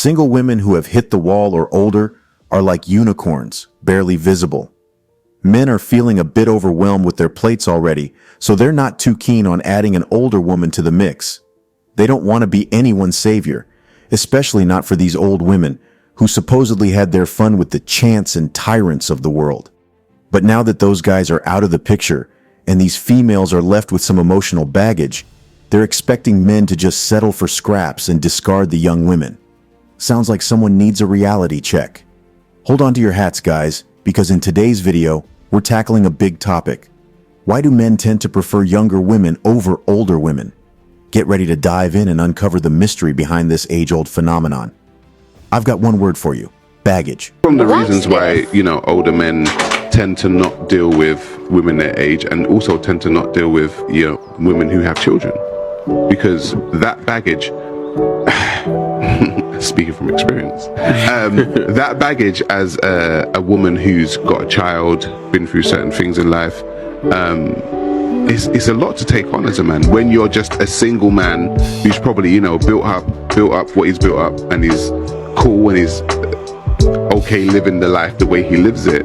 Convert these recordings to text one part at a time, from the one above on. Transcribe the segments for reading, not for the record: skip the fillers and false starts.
Single women who have hit the wall or older are like unicorns, barely visible. Men are feeling a bit overwhelmed with their plates already, so they're not too keen on adding an older woman to the mix. They don't want to be anyone's savior, especially not for these old women who supposedly had their fun with the chants and tyrants of the world. But now that those guys are out of the picture and these females are left with some emotional baggage, they're expecting men to just settle for scraps and discard the young women. Sounds like someone needs a reality check. Hold on to your hats, guys, because in today's video, we're tackling a big topic. Why do men tend to prefer younger women over older women? Get ready to dive in and uncover the mystery behind this age-old phenomenon. I've got one word for you: baggage. From the reasons why, older men tend to not deal with women their age, and also tend to not deal with, women who have children. Because that baggage, speaking from experience, that baggage as a woman who's got a child, been through certain things in life, it's a lot to take on as a man. When you're just a single man who's probably, built up what he's built up, and he's cool and he's okay living the life the way he lives it,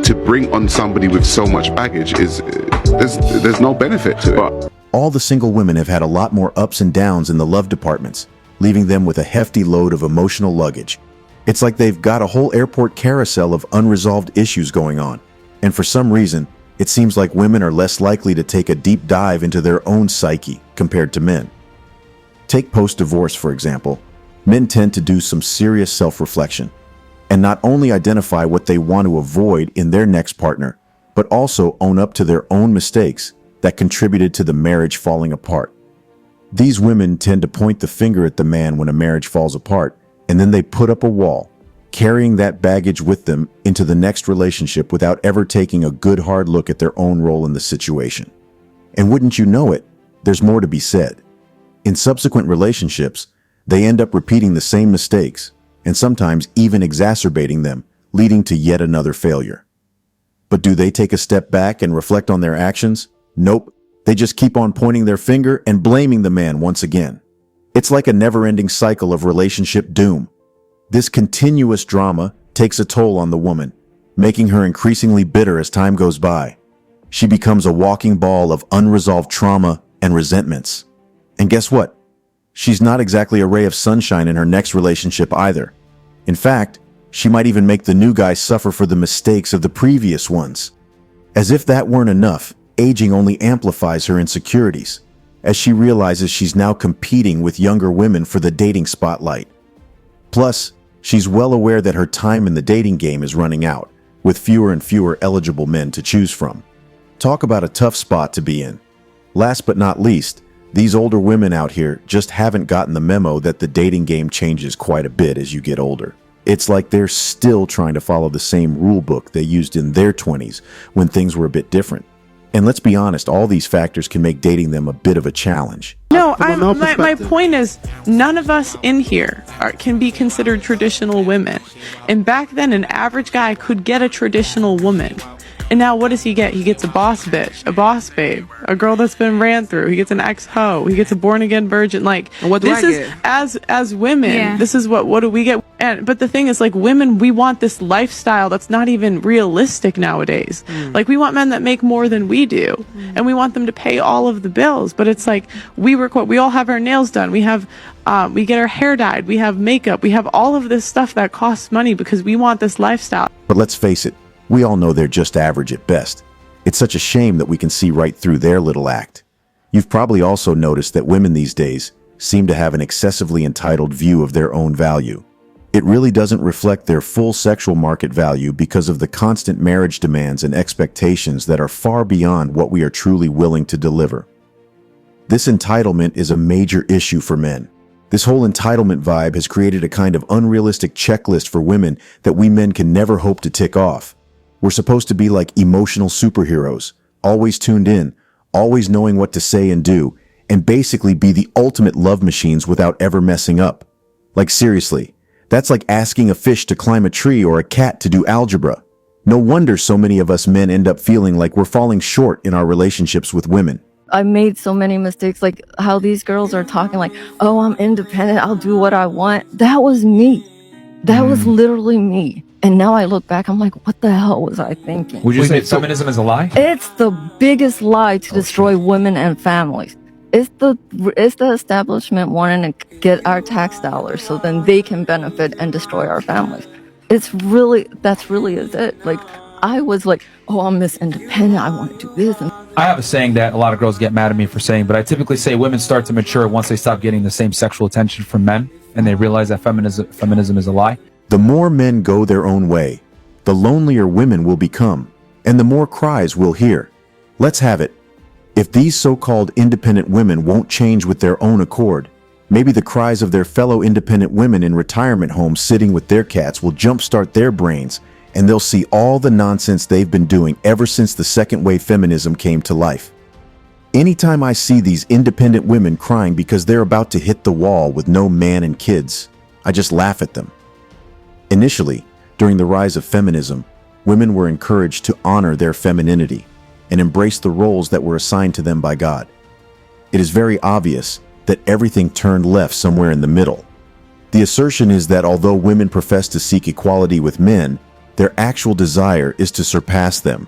to bring on somebody with so much baggage there's no benefit to it. All the single women have had a lot more ups and downs in the love departments, leaving them with a hefty load of emotional luggage. It's like they've got a whole airport carousel of unresolved issues going on. And for some reason, it seems like women are less likely to take a deep dive into their own psyche compared to men. Take post-divorce, for example. Men tend to do some serious self-reflection and not only identify what they want to avoid in their next partner, but also own up to their own mistakes that contributed to the marriage falling apart. These women tend to point the finger at the man when a marriage falls apart, and then they put up a wall, carrying that baggage with them into the next relationship without ever taking a good hard look at their own role in the situation. And wouldn't you know it, there's more to be said. In subsequent relationships, they end up repeating the same mistakes, and sometimes even exacerbating them, leading to yet another failure. But do they take a step back and reflect on their actions? Nope. They just keep on pointing their finger and blaming the man once again. It's like a never-ending cycle of relationship doom. This continuous drama takes a toll on the woman, making her increasingly bitter as time goes by. She becomes a walking ball of unresolved trauma and resentments. And guess what? She's not exactly a ray of sunshine in her next relationship either. In fact, she might even make the new guy suffer for the mistakes of the previous ones. As if that weren't enough, aging only amplifies her insecurities, as she realizes she's now competing with younger women for the dating spotlight. Plus, she's well aware that her time in the dating game is running out, with fewer and fewer eligible men to choose from. Talk about a tough spot to be in. Last but not least, these older women out here just haven't gotten the memo that the dating game changes quite a bit as you get older. It's like they're still trying to follow the same rule book they used in their 20s when things were a bit different. And let's be honest, all these factors can make dating them a bit of a challenge. No, my point is, none of us in here can be considered traditional women. And back then, an average guy could get a traditional woman. And now what does he get? He gets a boss bitch, a boss babe, a girl that's been ran through. He gets an ex-hoe. He gets a born-again virgin. Like, what do this I is, get? as women, Yeah. this is what do we get? But the thing is, like, women, we want this lifestyle that's not even realistic nowadays. Like, we want men that make more than we do. And we want them to pay all of the bills. But it's like, we all have our nails done. We have, we get our hair dyed. We have makeup. We have all of this stuff that costs money because we want this lifestyle. But let's face it, we all know they're just average at best. It's such a shame that we can see right through their little act. You've probably also noticed that women these days seem to have an excessively entitled view of their own value. It really doesn't reflect their full sexual market value because of the constant marriage demands and expectations that are far beyond what we are truly willing to deliver. This entitlement is a major issue for men. This whole entitlement vibe has created a kind of unrealistic checklist for women that we men can never hope to tick off. We're supposed to be like emotional superheroes, always tuned in, always knowing what to say and do, and basically be the ultimate love machines without ever messing up. Like, seriously, that's like asking a fish to climb a tree or a cat to do algebra. No wonder so many of us men end up feeling like we're falling short in our relationships with women. I made so many mistakes, like how these girls are talking like, oh, I'm independent, I'll do what I want. That was me. That was literally me. And now I look back, I'm like, what the hell was I thinking? Would you say feminism is a lie? It's the biggest lie to destroy women and families. It's the establishment wanting to get our tax dollars so then they can benefit and destroy our families. That's really is it. Like, I was like, oh, I'm Miss Independent, I want to do this. And I have a saying that a lot of girls get mad at me for saying, but I typically say women start to mature once they stop getting the same sexual attention from men and they realize that feminism is a lie. The more men go their own way, the lonelier women will become, and the more cries we'll hear. Let's have it. If these so-called independent women won't change with their own accord, maybe the cries of their fellow independent women in retirement homes sitting with their cats will jumpstart their brains, and they'll see all the nonsense they've been doing ever since the second wave feminism came to life. Anytime I see these independent women crying because they're about to hit the wall with no man and kids, I just laugh at them. Initially, during the rise of feminism, women were encouraged to honor their femininity and embrace the roles that were assigned to them by God. It is very obvious that everything turned left somewhere in the middle. The assertion is that although women profess to seek equality with men, their actual desire is to surpass them.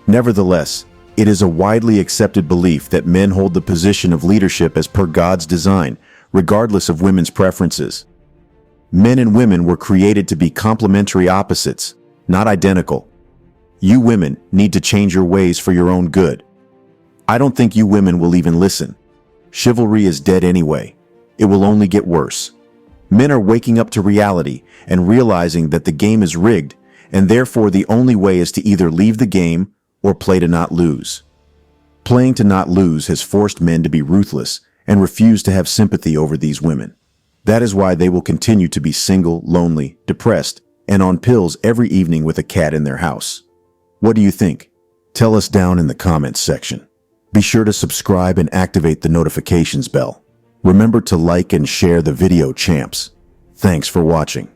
Nevertheless, it is a widely accepted belief that men hold the position of leadership as per God's design, regardless of women's preferences. Men and women were created to be complementary opposites, not identical. You women need to change your ways for your own good. I don't think you women will even listen. Chivalry is dead anyway. It will only get worse. Men are waking up to reality and realizing that the game is rigged, and therefore the only way is to either leave the game or play to not lose. Playing to not lose has forced men to be ruthless and refuse to have sympathy over these women. That is why they will continue to be single, lonely, depressed, and on pills every evening with a cat in their house. What do you think? Tell us down in the comments section. Be sure to subscribe and activate the notifications bell. Remember to like and share the video, champs. Thanks for watching.